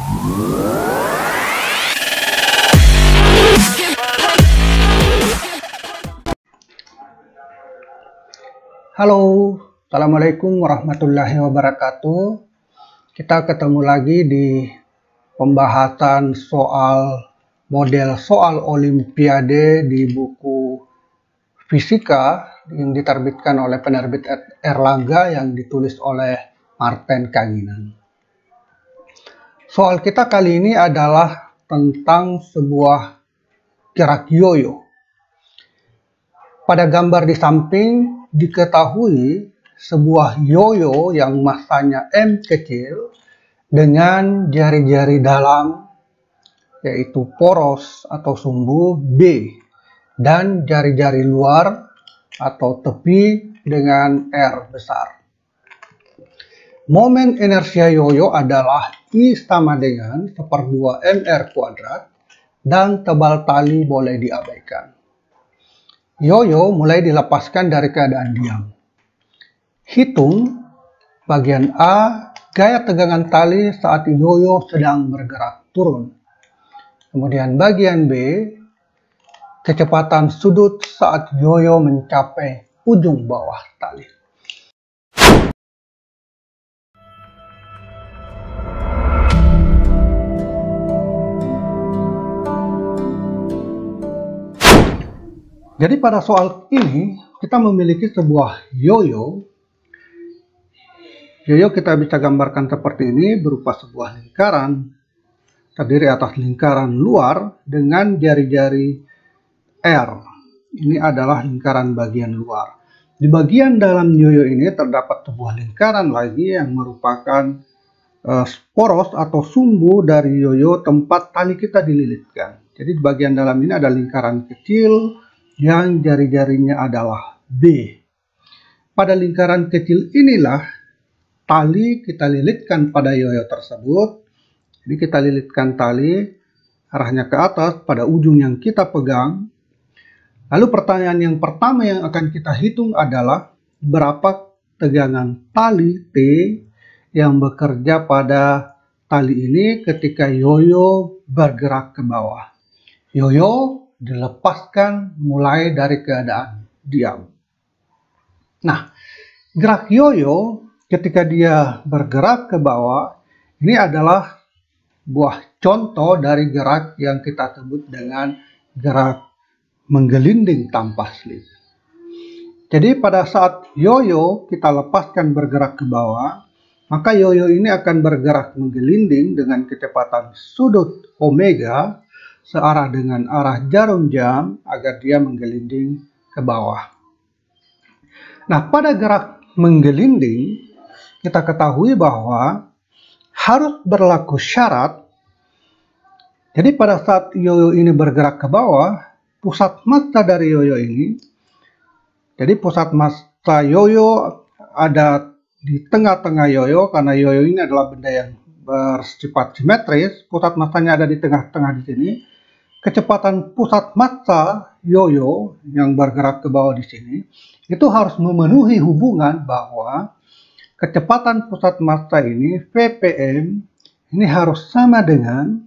Halo, Assalamualaikum warahmatullahi wabarakatuh. Kita ketemu lagi di pembahasan model soal Olimpiade di buku Fisika yang diterbitkan oleh penerbit Erlangga yang ditulis oleh Marten Kaginan. Soal kita kali ini adalah tentang sebuah gerak yoyo. Pada gambar di samping diketahui sebuah yoyo yang masanya M kecil dengan jari-jari dalam yaitu poros atau sumbu B dan jari-jari luar atau tepi dengan R besar. Momen inersia yoyo adalah I sama dengan 1/2 mr kuadrat dan tebal tali boleh diabaikan. Yoyo mulai dilepaskan dari keadaan diam. Hitung bagian A, gaya tegangan tali saat yoyo sedang bergerak turun. Kemudian bagian B, kecepatan sudut saat yoyo mencapai ujung bawah tali. Jadi pada soal ini kita memiliki sebuah yoyo. Yoyo kita bisa gambarkan seperti ini berupa sebuah lingkaran terdiri atas lingkaran luar dengan jari-jari R. Ini adalah lingkaran bagian luar. Di bagian dalam yoyo ini terdapat sebuah lingkaran lagi yang merupakan poros atau sumbu dari yoyo tempat tali kita dililitkan. Jadi di bagian dalam ini ada lingkaran kecil yang jari-jarinya adalah B. Pada lingkaran kecil inilah tali kita lilitkan pada yoyo tersebut. Jadi kita lilitkan tali arahnya ke atas pada ujung yang kita pegang. Lalu pertanyaan yang pertama yang akan kita hitung adalah berapa tegangan tali T yang bekerja pada tali ini ketika yoyo bergerak ke bawah. Yoyo dilepaskan mulai dari keadaan diam. Nah, gerak yoyo ketika dia bergerak ke bawah, ini adalah buah contoh dari gerak yang kita sebut dengan gerak menggelinding tanpa slip. Jadi pada saat yoyo kita lepaskan bergerak ke bawah, maka yoyo ini akan bergerak menggelinding dengan kecepatan sudut omega searah dengan arah jarum jam agar dia menggelinding ke bawah. Nah, pada gerak menggelinding kita ketahui bahwa harus berlaku syarat. Jadi pada saat yoyo ini bergerak ke bawah, pusat massa dari yoyo ini, jadi pusat massa yoyo ada di tengah-tengah yoyo karena yoyo ini adalah benda yang bersifat simetris, pusat massanya ada di tengah-tengah di sini. Kecepatan pusat massa yoyo yang bergerak ke bawah di sini itu harus memenuhi hubungan bahwa kecepatan pusat massa ini VPM ini harus sama dengan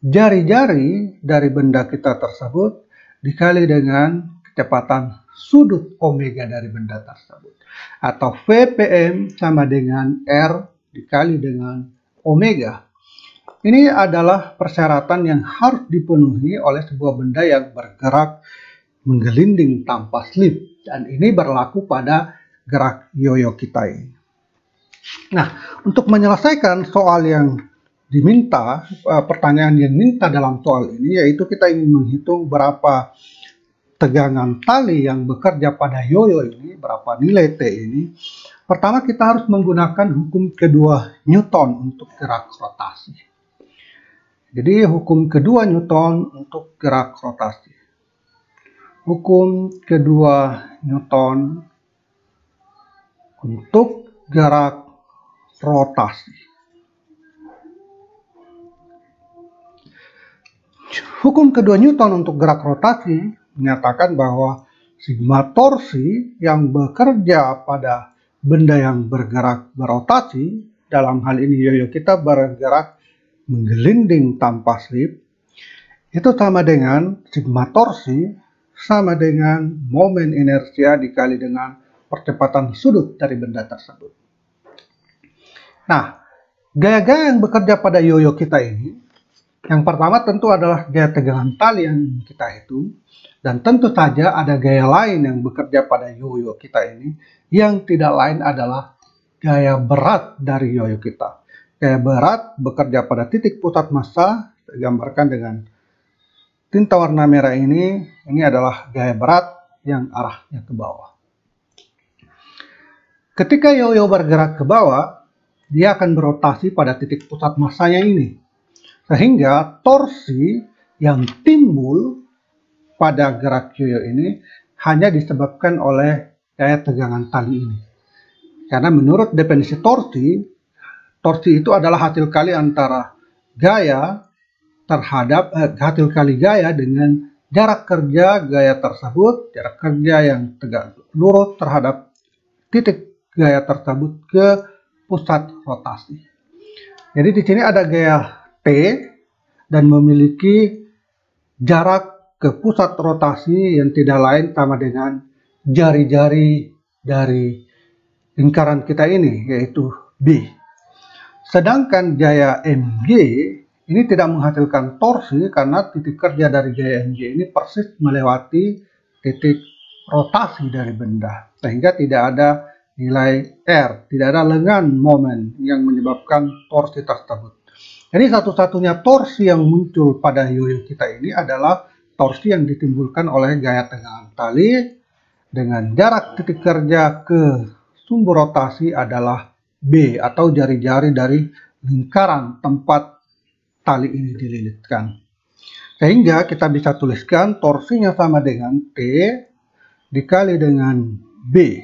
jari-jari dari benda kita tersebut dikali dengan kecepatan sudut omega dari benda tersebut, atau VPM sama dengan R dikali dengan omega. Ini adalah persyaratan yang harus dipenuhi oleh sebuah benda yang bergerak menggelinding tanpa slip. Dan ini berlaku pada gerak yoyo kita ini. Nah, untuk menyelesaikan soal yang diminta, pertanyaan yang diminta dalam soal ini, yaitu kita ingin menghitung berapa tegangan tali yang bekerja pada yoyo ini, berapa nilai T ini. Pertama kita harus menggunakan hukum kedua Newton untuk gerak rotasi. Jadi hukum kedua Newton untuk gerak rotasi. Hukum kedua Newton untuk gerak rotasi. Hukum kedua Newton untuk gerak rotasi menyatakan bahwa sigma torsi yang bekerja pada benda yang bergerak berotasi, dalam hal ini yoyo kita bergerak menggelinding tanpa slip itu sama dengan sigma torsi sama dengan momen inersia dikali dengan percepatan sudut dari benda tersebut. Nah, gaya-gaya yang bekerja pada yoyo kita ini, yang pertama tentu adalah gaya tegangan tali yang kita hitung, dan tentu saja ada gaya lain yang bekerja pada yoyo kita ini, yang tidak lain adalah gaya berat dari yoyo kita. Gaya berat bekerja pada titik pusat massa, digambarkan dengan tinta warna merah ini adalah gaya berat yang arahnya ke bawah. Ketika yoyo bergerak ke bawah, dia akan berotasi pada titik pusat massanya ini. Sehingga torsi yang timbul pada gerak yoyo ini hanya disebabkan oleh gaya tegangan tali ini. Karena menurut definisi torsi itu adalah hasil kali antara gaya terhadap hasil kali gaya dengan jarak kerja gaya tersebut, jarak kerja yang tegak lurus terhadap titik gaya tersebut ke pusat rotasi. Jadi di sini ada gaya T dan memiliki jarak ke pusat rotasi yang tidak lain sama dengan jari-jari dari lingkaran kita ini, yaitu B. Sedangkan gaya MG ini tidak menghasilkan torsi karena titik kerja dari gaya MG ini persis melewati titik rotasi dari benda. Sehingga tidak ada nilai R, tidak ada lengan momen yang menyebabkan torsi tersebut. Jadi satu-satunya torsi yang muncul pada yoyo kita ini adalah torsi yang ditimbulkan oleh gaya tegangan tali dengan jarak titik kerja ke sumber rotasi adalah B atau jari-jari dari lingkaran tempat tali ini dililitkan. Sehingga kita bisa tuliskan torsinya sama dengan T dikali dengan B,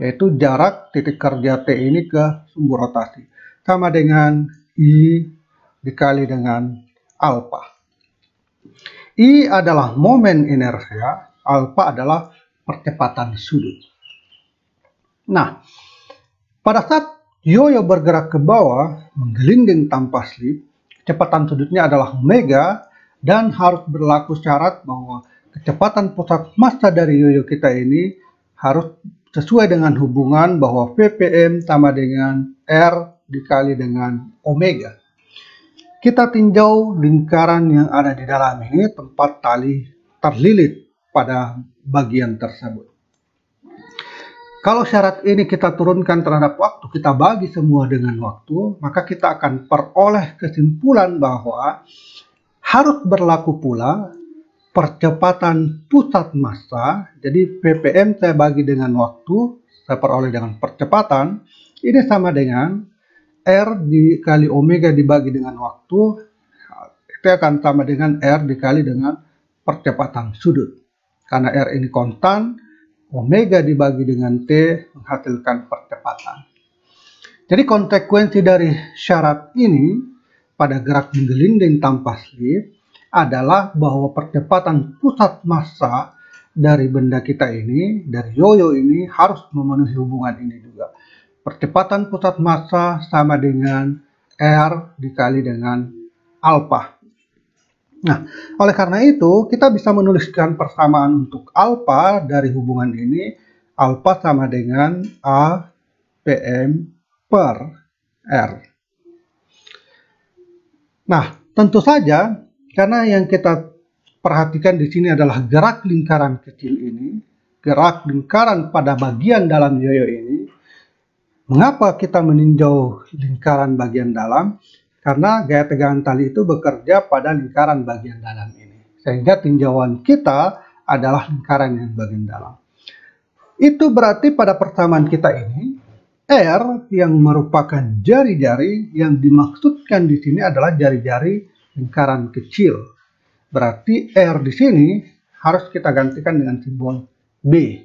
yaitu jarak titik kerja T ini ke sumber rotasi, sama dengan I dikali dengan alfa. I adalah momen inersia, alfa adalah percepatan sudut. Nah, pada saat yoyo bergerak ke bawah, menggelinding tanpa slip, kecepatan sudutnya adalah omega dan harus berlaku syarat bahwa kecepatan pusat massa dari yoyo kita ini harus sesuai dengan hubungan bahwa ppm sama dengan R dikali dengan omega. Kita tinjau lingkaran yang ada di dalam ini tempat tali terlilit pada bagian tersebut. Kalau syarat ini kita turunkan terhadap waktu, kita bagi semua dengan waktu, maka kita akan peroleh kesimpulan bahwa harus berlaku pula percepatan pusat massa. Jadi ppm saya bagi dengan waktu, saya peroleh dengan percepatan, ini sama dengan R dikali omega dibagi dengan waktu, itu akan sama dengan R dikali dengan percepatan sudut. Karena R ini konstan, omega dibagi dengan T menghasilkan percepatan. Jadi konsekuensi dari syarat ini pada gerak menggelinding tanpa slip adalah bahwa percepatan pusat massa dari benda kita ini, dari yoyo ini harus memenuhi hubungan ini juga. Percepatan pusat massa sama dengan R dikali dengan alfa. Nah, oleh karena itu, kita bisa menuliskan persamaan untuk alfa dari hubungan ini. Alfa sama dengan A PM per R. Nah, tentu saja, karena yang kita perhatikan di sini adalah gerak lingkaran kecil ini, gerak lingkaran pada bagian dalam yoyo ini. Mengapa kita meninjau lingkaran bagian dalam? Karena gaya tegangan tali itu bekerja pada lingkaran bagian dalam ini. Sehingga tinjauan kita adalah lingkaran yang bagian dalam. Itu berarti pada persamaan kita ini, R yang merupakan jari-jari yang dimaksudkan di sini adalah jari-jari lingkaran kecil. Berarti R di sini harus kita gantikan dengan simbol B.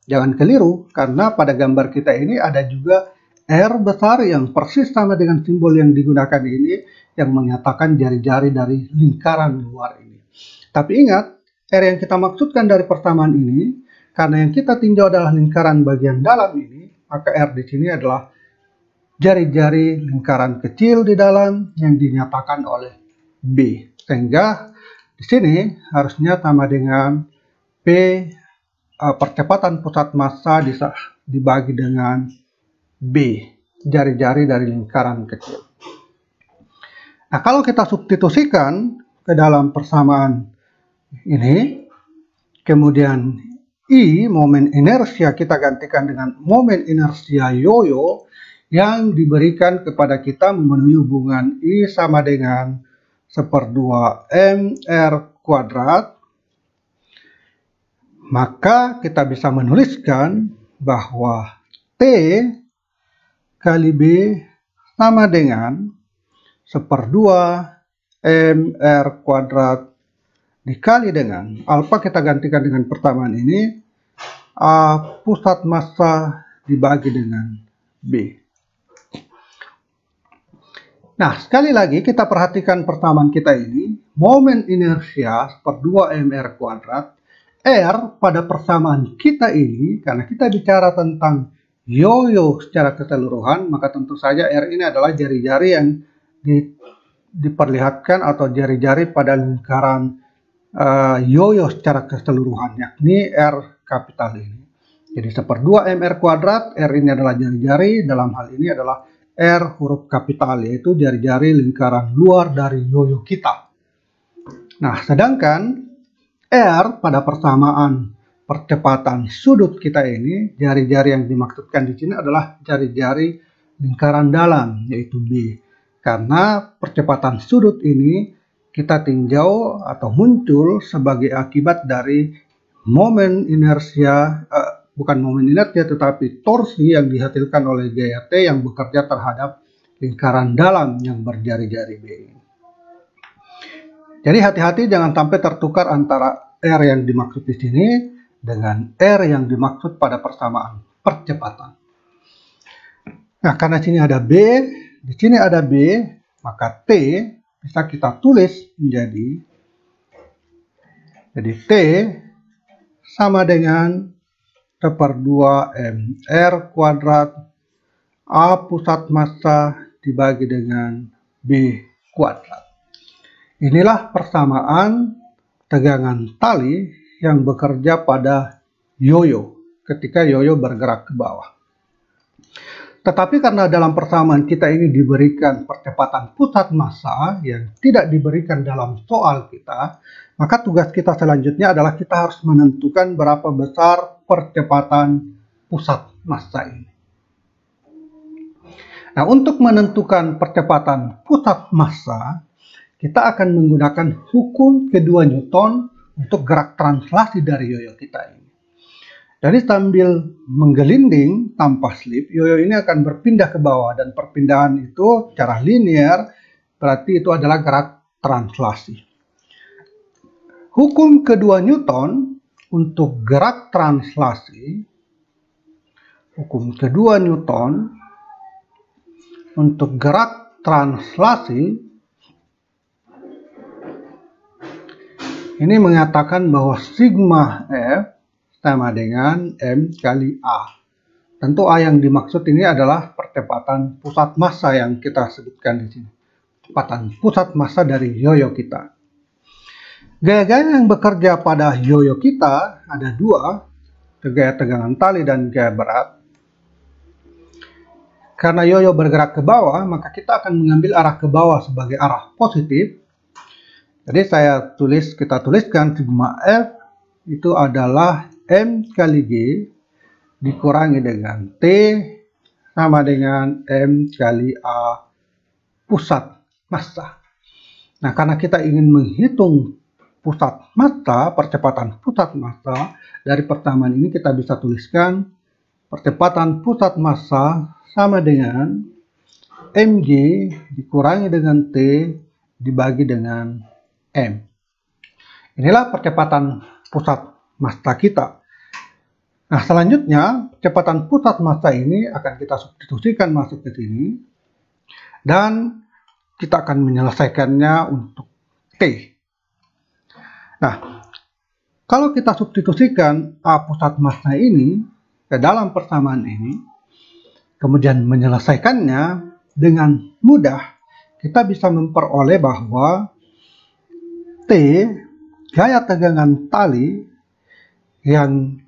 Jangan keliru, karena pada gambar kita ini ada juga R besar yang persis sama dengan simbol yang digunakan ini yang menyatakan jari-jari dari lingkaran luar ini. Tapi ingat, R yang kita maksudkan dari persamaan ini, karena yang kita tinjau adalah lingkaran bagian dalam ini, maka R di sini adalah jari-jari lingkaran kecil di dalam yang dinyatakan oleh B. Sehingga di sini harusnya sama dengan P percepatan pusat massa dibagi dengan B, jari-jari dari lingkaran kecil. Nah, kalau kita substitusikan ke dalam persamaan ini, kemudian I, momen inersia, kita gantikan dengan momen inersia yoyo yang diberikan kepada kita memenuhi hubungan I sama dengan 1/2 mr kuadrat, maka kita bisa menuliskan bahwa T kali B sama dengan 1/2 mr kuadrat dikali dengan alfa, kita gantikan dengan persamaan ini, pusat massa dibagi dengan B. Nah, sekali lagi kita perhatikan persamaan kita ini, momen inersia 1/2 mr kuadrat, R pada persamaan kita ini, karena kita bicara tentang yoyo secara keseluruhan, maka tentu saja R ini adalah jari-jari yang diperlihatkan atau jari-jari pada lingkaran yoyo secara keseluruhan, yakni R kapital ini. Jadi 1/2 mr kuadrat, R ini adalah jari-jari, dalam hal ini adalah R huruf kapital, yaitu jari-jari lingkaran luar dari yoyo kita. Nah, sedangkan R pada persamaan percepatan sudut kita ini, jari-jari yang dimaksudkan di sini adalah jari-jari lingkaran dalam, yaitu B. Karena percepatan sudut ini kita tinjau atau muncul sebagai akibat dari momen inersia, bukan momen inersia tetapi torsi yang dihasilkan oleh gaya T yang bekerja terhadap lingkaran dalam yang berjari-jari B. Jadi hati-hati jangan sampai tertukar antara R yang dimaksud di sini dengan R yang dimaksud pada persamaan percepatan. Nah, karena sini ada B, di sini ada B, maka T bisa kita tulis menjadi, jadi T sama dengan 1/2 mr kuadrat A pusat massa dibagi dengan B kuadrat. Inilah persamaan tegangan tali yang bekerja pada yoyo ketika yoyo bergerak ke bawah. Tetapi karena dalam persamaan kita ini diberikan percepatan pusat massa yang tidak diberikan dalam soal kita, maka tugas kita selanjutnya adalah kita harus menentukan berapa besar percepatan pusat massa ini. Nah, untuk menentukan percepatan pusat massa, kita akan menggunakan hukum kedua Newton untuk gerak translasi dari yoyo kita ini. Jadi sambil menggelinding tanpa slip, yoyo ini akan berpindah ke bawah, dan perpindahan itu secara linear, berarti itu adalah gerak translasi. Hukum kedua Newton untuk gerak translasi, hukum kedua Newton untuk gerak translasi ini mengatakan bahwa sigma F sama dengan M kali A. Tentu A yang dimaksud ini adalah percepatan pusat massa yang kita sebutkan di sini. Percepatan pusat massa dari yoyo kita. Gaya-gaya yang bekerja pada yoyo kita ada dua, gaya tegangan tali dan gaya berat. Karena yoyo bergerak ke bawah, maka kita akan mengambil arah ke bawah sebagai arah positif. Jadi kita tuliskan sigma F itu adalah M kali G dikurangi dengan T sama dengan M kali A pusat massa. Nah, karena kita ingin menghitung pusat massa, percepatan pusat massa, dari persamaan ini kita bisa tuliskan percepatan pusat massa sama dengan mg dikurangi dengan T dibagi dengan M. Inilah percepatan pusat massa kita. Nah, selanjutnya percepatan pusat massa ini akan kita substitusikan masuk ke sini, dan kita akan menyelesaikannya untuk T. Nah, kalau kita substitusikan A pusat massa ini ke dalam persamaan ini, kemudian menyelesaikannya dengan mudah, kita bisa memperoleh bahwa T, gaya tegangan tali yang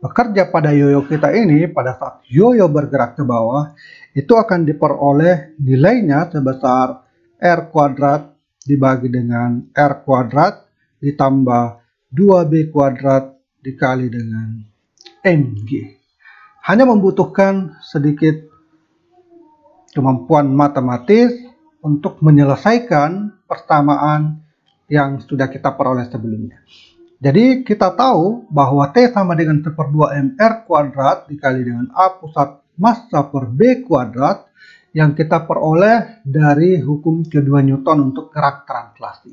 bekerja pada yoyo kita ini pada saat yoyo bergerak ke bawah, itu akan diperoleh nilainya sebesar R kuadrat dibagi dengan R kuadrat ditambah 2B kuadrat dikali dengan mg. Hanya membutuhkan sedikit kemampuan matematis untuk menyelesaikan persamaan yang sudah kita peroleh sebelumnya. Jadi kita tahu bahwa T sama dengan 1/2 mR kuadrat dikali dengan A pusat massa per B kuadrat yang kita peroleh dari hukum kedua Newton untuk gerak translasi.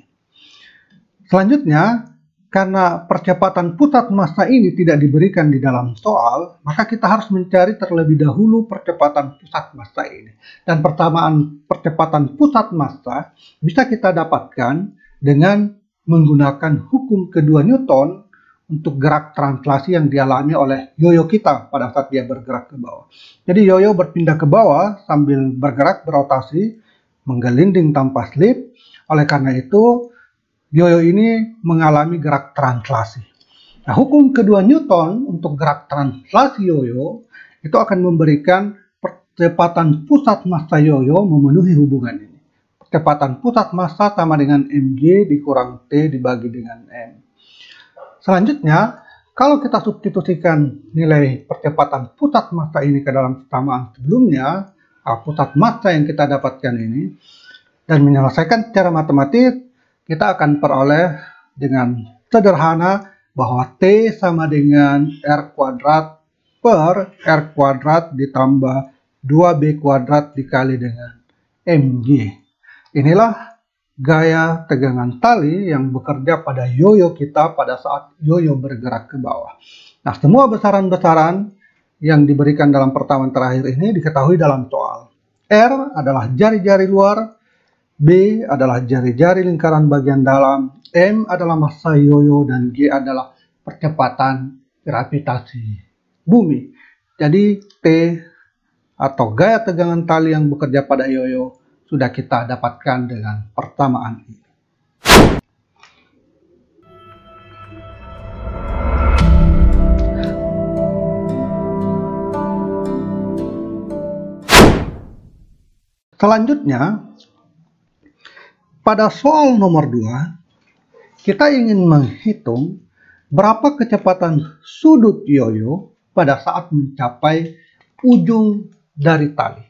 Selanjutnya, karena percepatan pusat massa ini tidak diberikan di dalam soal, maka kita harus mencari terlebih dahulu percepatan pusat massa ini. Dan persamaan percepatan pusat massa bisa kita dapatkan dengan menggunakan hukum kedua Newton untuk gerak translasi yang dialami oleh yoyo kita pada saat dia bergerak ke bawah. Jadi yoyo berpindah ke bawah sambil bergerak berotasi, menggelinding tanpa slip. Oleh karena itu, yoyo ini mengalami gerak translasi. Nah, hukum kedua Newton untuk gerak translasi yoyo itu akan memberikan percepatan pusat massa yoyo memenuhi hubungan ini. Percepatan pusat massa sama dengan mg dikurang T dibagi dengan m. Selanjutnya, kalau kita substitusikan nilai percepatan pusat massa ini ke dalam persamaan sebelumnya, pusat massa yang kita dapatkan ini, dan menyelesaikan secara matematis, kita akan peroleh dengan sederhana bahwa T sama dengan R kuadrat per R kuadrat ditambah 2B kuadrat dikali dengan mg. Inilah gaya tegangan tali yang bekerja pada yoyo kita pada saat yoyo bergerak ke bawah. Nah, semua besaran-besaran yang diberikan dalam pertemuan terakhir ini diketahui dalam soal. R adalah jari-jari luar, B adalah jari-jari lingkaran bagian dalam, M adalah massa yoyo, dan G adalah percepatan gravitasi bumi. Jadi T atau gaya tegangan tali yang bekerja pada yoyo sudah kita dapatkan dengan persamaan ini. Selanjutnya, pada soal nomor 2, kita ingin menghitung berapa kecepatan sudut yoyo pada saat mencapai ujung dari tali.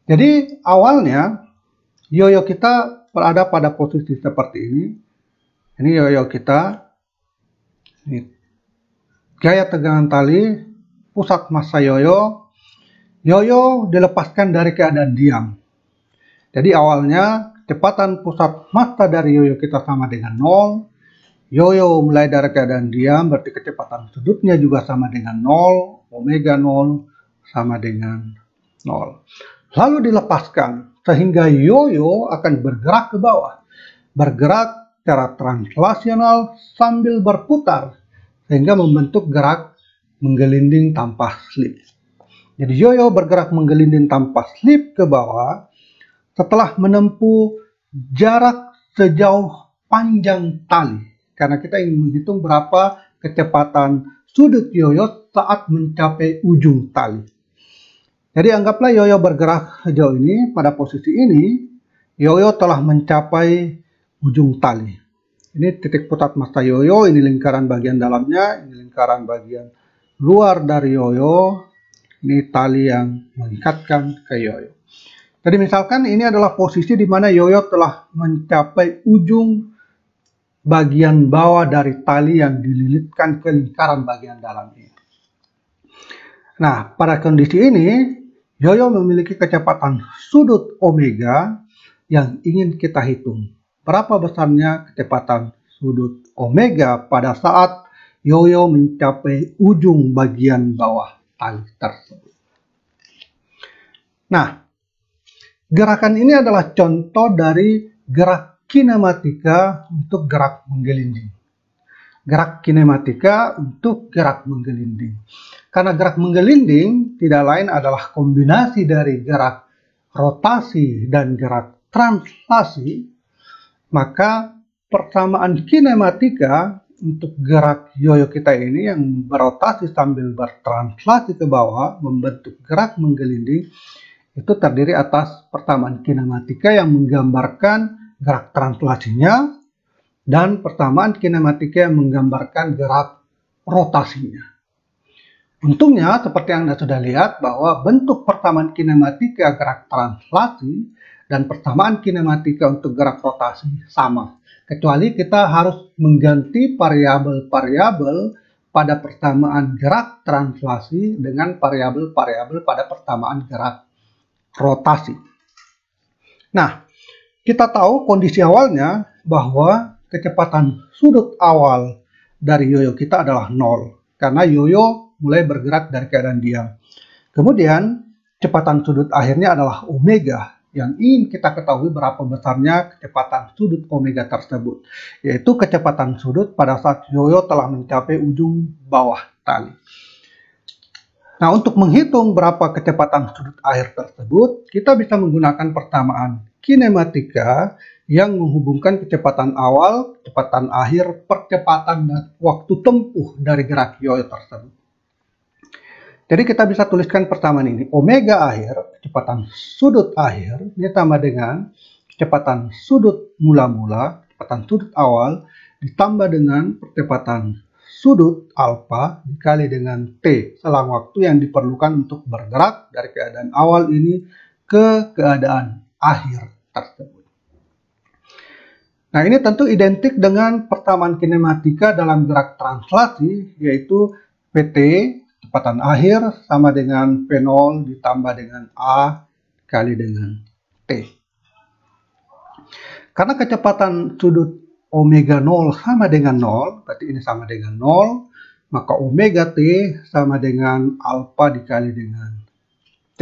Jadi awalnya yoyo kita berada pada posisi seperti ini. Ini yoyo kita. Ini gaya tegangan tali, pusat massa yoyo. Yoyo dilepaskan dari keadaan diam. Jadi awalnya kecepatan pusat massa dari yoyo kita sama dengan 0. Yoyo mulai dari keadaan diam, berarti kecepatan sudutnya juga sama dengan 0. Omega 0 sama dengan 0. Lalu dilepaskan, sehingga yoyo akan bergerak ke bawah. Bergerak secara translasional sambil berputar, sehingga membentuk gerak menggelinding tanpa slip. Jadi yoyo bergerak menggelinding tanpa slip ke bawah, setelah menempuh jarak sejauh panjang tali. Karena kita ingin menghitung berapa kecepatan sudut yoyo saat mencapai ujung tali. Jadi anggaplah yoyo bergerak sejauh ini. Pada posisi ini, yoyo telah mencapai ujung tali. Ini titik pusat massa yoyo, ini lingkaran bagian dalamnya, ini lingkaran bagian luar dari yoyo, ini tali yang mengikatkan ke yoyo. Jadi misalkan ini adalah posisi di mana yoyo telah mencapai ujung bagian bawah dari tali yang dililitkan ke lingkaran bagian dalam ini. Nah, pada kondisi ini, yoyo memiliki kecepatan sudut omega yang ingin kita hitung. Berapa besarnya kecepatan sudut omega pada saat yoyo mencapai ujung bagian bawah tali tersebut. Nah, gerakan ini adalah contoh dari gerak kinematika untuk gerak menggelinding. gerak kinematika untuk gerak menggelinding. Karena gerak menggelinding tidak lain adalah kombinasi dari gerak rotasi dan gerak translasi, maka persamaan kinematika untuk gerak yoyo kita ini yang berotasi sambil bertranslasi ke bawah membentuk gerak menggelinding itu terdiri atas persamaan kinematika yang menggambarkan gerak translasinya dan persamaan kinematika yang menggambarkan gerak rotasinya. Untungnya seperti yang Anda sudah lihat bahwa bentuk persamaan kinematika gerak translasi dan persamaan kinematika untuk gerak rotasi sama. Kecuali kita harus mengganti variabel-variabel pada persamaan gerak translasi dengan variabel-variabel pada persamaan gerak rotasi. Nah, kita tahu kondisi awalnya bahwa kecepatan sudut awal dari yoyo kita adalah 0. Karena yoyo mulai bergerak dari keadaan diam. Kemudian, kecepatan sudut akhirnya adalah omega. Yang ingin kita ketahui berapa besarnya kecepatan sudut omega tersebut. Yaitu kecepatan sudut pada saat yoyo telah mencapai ujung bawah tali. Nah, untuk menghitung berapa kecepatan sudut akhir tersebut, kita bisa menggunakan persamaan kinematika yang menghubungkan kecepatan awal, kecepatan akhir, percepatan dan waktu tempuh dari gerak yoyo tersebut. Jadi kita bisa tuliskan persamaan ini. Omega akhir, kecepatan sudut akhir, ini sama dengan kecepatan sudut mula-mula, kecepatan sudut awal, ditambah dengan percepatan sudut alfa dikali dengan T, selang waktu yang diperlukan untuk bergerak dari keadaan awal ini ke keadaan akhir tersebut. Nah, ini tentu identik dengan persamaan kinematika dalam gerak translasi, yaitu PT, kecepatan akhir, sama dengan P0 ditambah dengan A kali dengan T. Karena kecepatan sudut omega 0 sama dengan 0, berarti ini sama dengan 0, maka omega T sama dengan alfa dikali dengan T.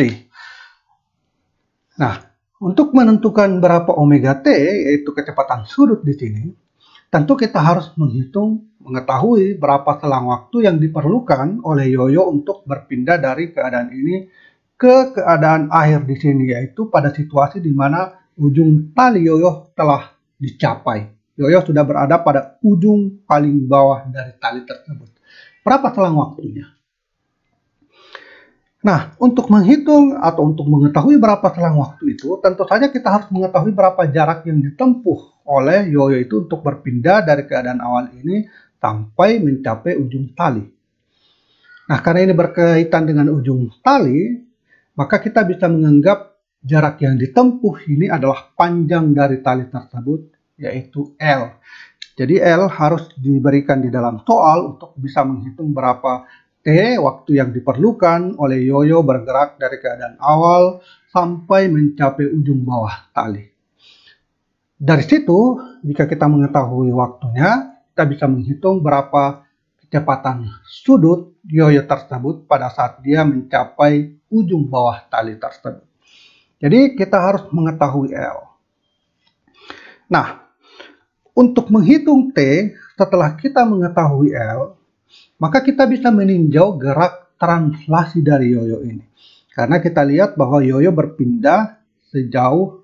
Nah, untuk menentukan berapa omega T, yaitu kecepatan sudut di sini, tentu kita harus mengetahui berapa selang waktu yang diperlukan oleh yoyo untuk berpindah dari keadaan ini ke keadaan akhir di sini, yaitu pada situasi di mana ujung tali yoyo telah dicapai. Yoyo sudah berada pada ujung paling bawah dari tali tersebut. Berapa selang waktunya? Nah, untuk menghitung atau untuk mengetahui berapa selang waktu itu, tentu saja kita harus mengetahui berapa jarak yang ditempuh oleh yoyo itu untuk berpindah dari keadaan awal ini sampai mencapai ujung tali. Nah, karena ini berkaitan dengan ujung tali, maka kita bisa menganggap jarak yang ditempuh ini adalah panjang dari tali tersebut, yaitu L. Jadi L harus diberikan di dalam soal untuk bisa menghitung berapa T waktu yang diperlukan oleh yoyo bergerak dari keadaan awal sampai mencapai ujung bawah tali. Dari situ, jika kita mengetahui waktunya, kita bisa menghitung berapa kecepatan sudut yoyo tersebut pada saat dia mencapai ujung bawah tali tersebut. Jadi kita harus mengetahui L. Nah, untuk menghitung T, setelah kita mengetahui L, maka kita bisa meninjau gerak translasi dari yoyo ini. Karena kita lihat bahwa yoyo berpindah sejauh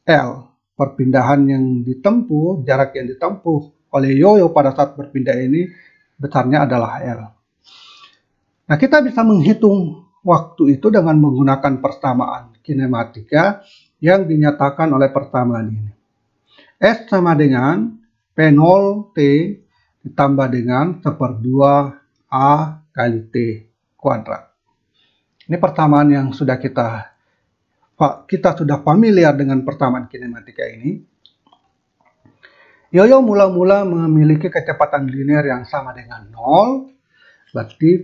L. Perpindahan yang ditempuh, jarak yang ditempuh oleh yoyo pada saat berpindah ini besarnya adalah L. Nah, kita bisa menghitung waktu itu dengan menggunakan persamaan kinematika yang dinyatakan oleh persamaan ini. S sama dengan P0 T ditambah dengan 1/2 A kali T kuadrat. Ini persamaan yang sudah kita sudah familiar dengan persamaan kinematika ini. Yoyo mula-mula memiliki kecepatan linear yang sama dengan 0. Berarti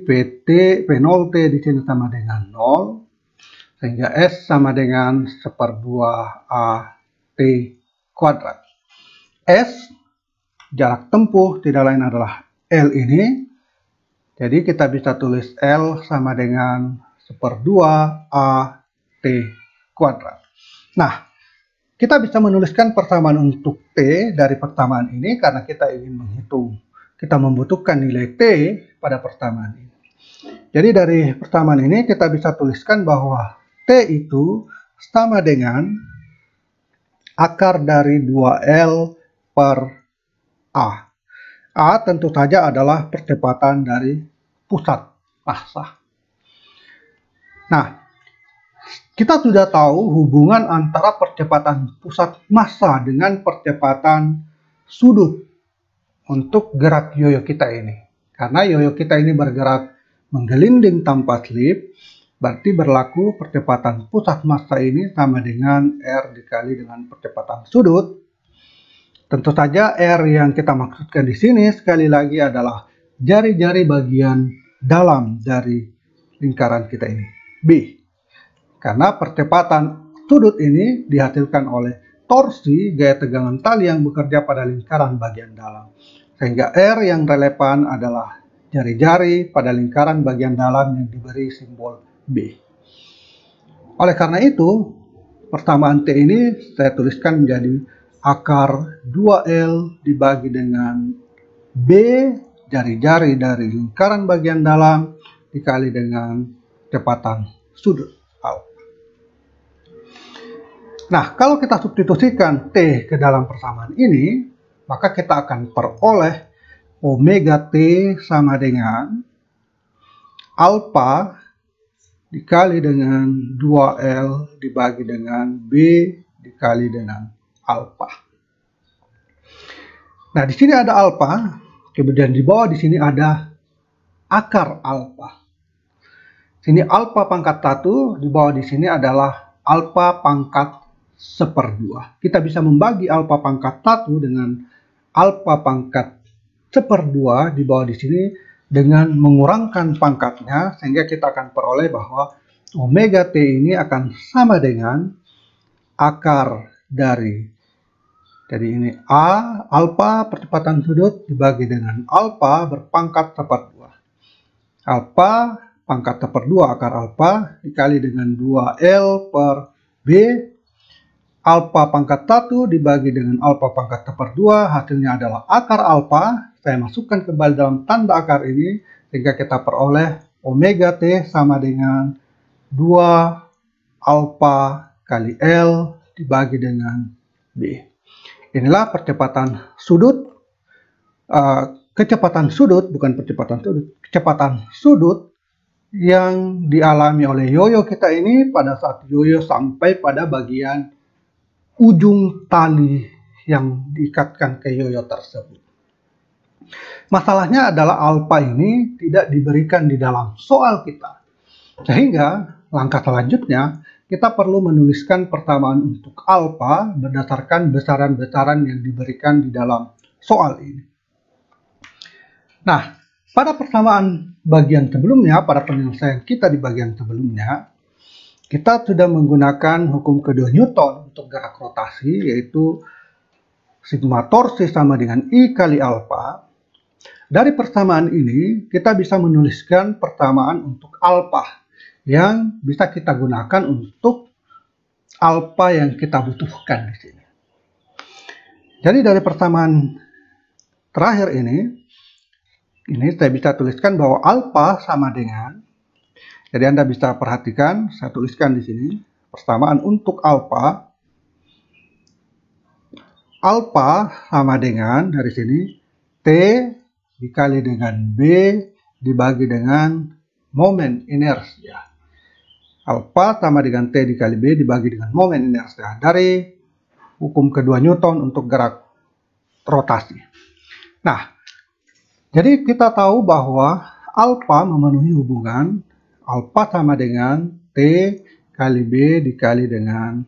P0T di sini sama dengan 0. Sehingga S sama dengan 1/2 A T kuadrat. S, jarak tempuh tidak lain adalah L ini. Jadi kita bisa tulis L sama dengan 1/2 A T kuadrat. Nah, kita bisa menuliskan persamaan untuk T dari persamaan ini karena kita ingin menghitung kita membutuhkan nilai T pada persamaan ini. Jadi dari persamaan ini kita bisa tuliskan bahwa T itu sama dengan akar dari 2L per A. A tentu saja adalah percepatan dari pusat massa. Nah, kita sudah tahu hubungan antara percepatan pusat massa dengan percepatan sudut untuk gerak yoyo kita ini. Karena yoyo kita ini bergerak menggelinding tanpa slip, berarti berlaku percepatan pusat massa ini sama dengan R dikali dengan percepatan sudut. Tentu saja R yang kita maksudkan di sini sekali lagi adalah jari-jari bagian dalam dari lingkaran kita ini, B. Karena percepatan sudut ini dihasilkan oleh torsi gaya tegangan tali yang bekerja pada lingkaran bagian dalam. Sehingga R yang relevan adalah jari-jari pada lingkaran bagian dalam yang diberi simbol B. Oleh karena itu, persamaan T ini saya tuliskan menjadi akar 2L dibagi dengan B jari-jari dari lingkaran bagian dalam dikali dengan kecepatan sudut alfa. Nah, kalau kita substitusikan T ke dalam persamaan ini, maka kita akan peroleh omega T sama dengan alfa dikali dengan 2L dibagi dengan B dikali dengan alfa. Nah, di sini ada alfa, kemudian di bawah di sini ada akar alfa. Sini alfa pangkat 1, di bawah di sini adalah alfa pangkat 1/2. Kita bisa membagi alfa pangkat 1 dengan alfa pangkat 1/2 di bawah di sini dengan mengurangkan pangkatnya, sehingga kita akan peroleh bahwa omega T ini akan sama dengan akar dari, jadi ini A, alfa percepatan sudut dibagi dengan alfa berpangkat 1/2. Alfa pangkat 1/2 akar alfa dikali dengan 2L per B. Alfa pangkat 1 dibagi dengan alfa pangkat 1/2, hasilnya adalah akar alfa. Saya masukkan kembali dalam tanda akar ini, sehingga kita peroleh omega T sama dengan 2 alfa kali L dibagi dengan B. Inilah percepatan sudut, kecepatan sudut, bukan percepatan sudut, kecepatan sudut yang dialami oleh yoyo kita ini pada saat yoyo sampai pada bagian ujung tali yang diikatkan ke yoyo tersebut. Masalahnya adalah alfa ini tidak diberikan di dalam soal kita. Sehingga langkah selanjutnya kita perlu menuliskan persamaan untuk alfa berdasarkan besaran-besaran yang diberikan di dalam soal ini. Nah, pada persamaan bagian sebelumnya, pada penyelesaian kita di bagian sebelumnya, kita sudah menggunakan hukum kedua Newton untuk gerak rotasi, yaitu sigma torsi sama dengan I kali alfa. Dari persamaan ini, kita bisa menuliskan persamaan untuk alfa yang bisa kita gunakan untuk alfa yang kita butuhkan di sini. Jadi dari persamaan terakhir ini saya bisa tuliskan bahwa alfa sama dengan, jadi Anda bisa perhatikan, saya tuliskan di sini persamaan untuk alfa. Alfa sama dengan dari sini T dikali dengan B dibagi dengan momen inersia. Alfa sama dengan T dikali B dibagi dengan momen inersia dari hukum kedua Newton untuk gerak rotasi. Nah, jadi kita tahu bahwa alfa memenuhi hubungan alfa sama dengan T kali B dikali dengan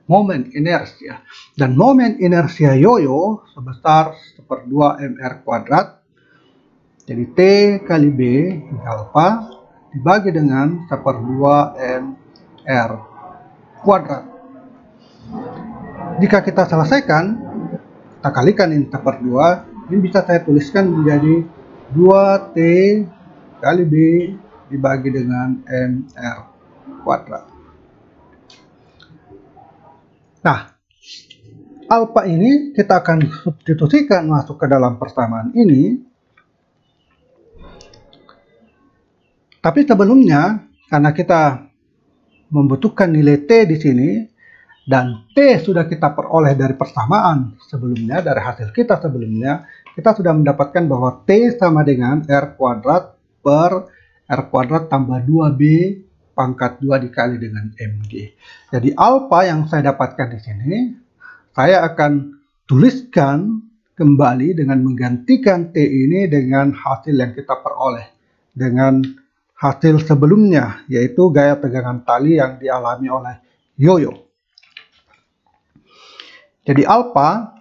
momen inersia. Dan momen inersia yoyo sebesar 1/2 mr kuadrat. Jadi T kali B alfa dibagi dengan 1/2 mr kuadrat. Jika kita selesaikan, kita kalikan ini 1/2, ini bisa saya tuliskan menjadi 2T kali B dibagi dengan mr kuadrat. Nah, alfa ini kita akan substitusikan masuk ke dalam persamaan ini, Tapi sebelumnya, karena kita membutuhkan nilai T di sini, dan T sudah kita peroleh dari persamaan sebelumnya, dari hasil kita sebelumnya, kita sudah mendapatkan bahwa T sama dengan R kuadrat per R kuadrat tambah 2B pangkat 2 dikali dengan MG. Jadi alfa yang saya dapatkan di sini, saya akan tuliskan kembali dengan menggantikan T ini dengan hasil yang kita peroleh dengan hasil sebelumnya, yaitu gaya tegangan tali yang dialami oleh yoyo. Jadi alfa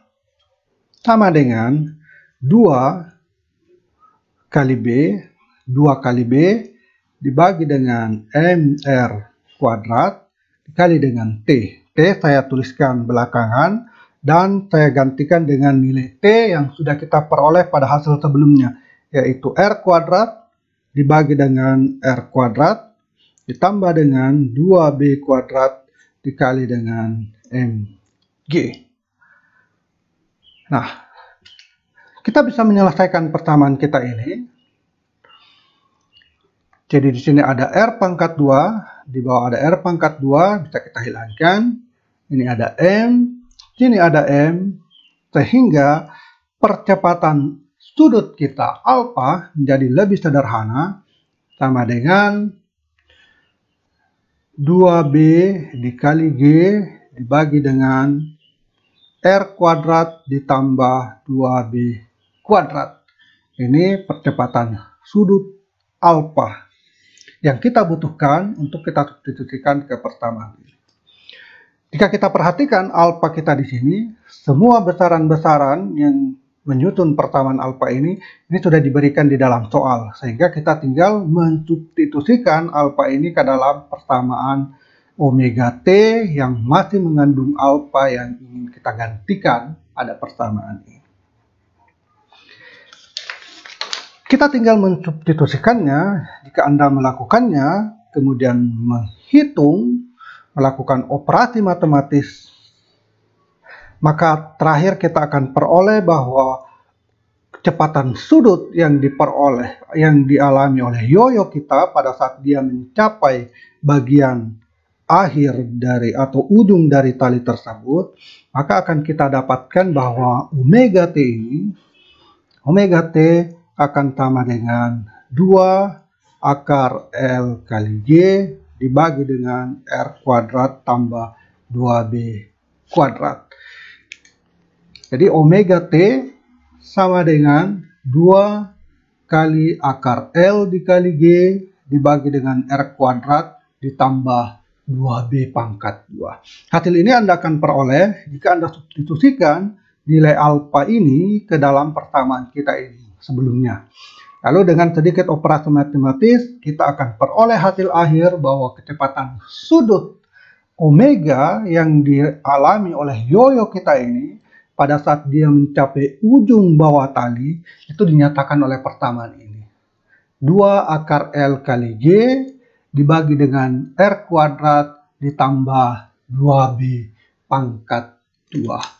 sama dengan 2 kali B dibagi dengan MR kuadrat dikali dengan T. T saya tuliskan belakangan dan saya gantikan dengan nilai T yang sudah kita peroleh pada hasil sebelumnya, yaitu R kuadrat dibagi dengan R kuadrat ditambah dengan 2B kuadrat dikali dengan MG. Nah, kita bisa menyelesaikan persamaan kita ini. Jadi di sini ada R pangkat 2, di bawah ada R pangkat 2, bisa kita hilangkan. Ini ada M, sini ada M, sehingga percepatan sudut kita alfa menjadi lebih sederhana, sama dengan 2B dikali G dibagi dengan R kuadrat ditambah 2B kuadrat. Ini percepatan sudut alfa yang kita butuhkan untuk kita substitusikan ke persamaan ini. Jika kita perhatikan alfa kita di sini, semua besaran-besaran yang menyusun persamaan alfa ini sudah diberikan di dalam soal, sehingga kita tinggal mensubstitusikan alfa ini ke dalam persamaan omega T yang masih mengandung alfa yang ingin kita gantikan pada persamaan ini. Kita tinggal mensubstitusikannya. Jika Anda melakukannya, kemudian menghitung, melakukan operasi matematis, maka terakhir kita akan peroleh bahwa kecepatan sudut yang dialami oleh yoyo kita pada saat dia mencapai bagian akhir dari atau ujung dari tali tersebut, maka akan kita dapatkan bahwa omega T akan sama dengan 2 akar L kali G dibagi dengan R kuadrat tambah 2B kuadrat. Jadi omega T sama dengan 2 kali akar L dikali G dibagi dengan R kuadrat ditambah 2B pangkat 2. Hasil ini Anda akan peroleh jika Anda substitusikan nilai alfa ini ke dalam persamaan kita ini sebelumnya. Lalu dengan sedikit operasi matematis, kita akan peroleh hasil akhir bahwa kecepatan sudut omega yang dialami oleh yoyo kita ini pada saat dia mencapai ujung bawah tali itu dinyatakan oleh persamaan ini. 2 akar L kali G dibagi dengan R kuadrat ditambah 2B pangkat 2.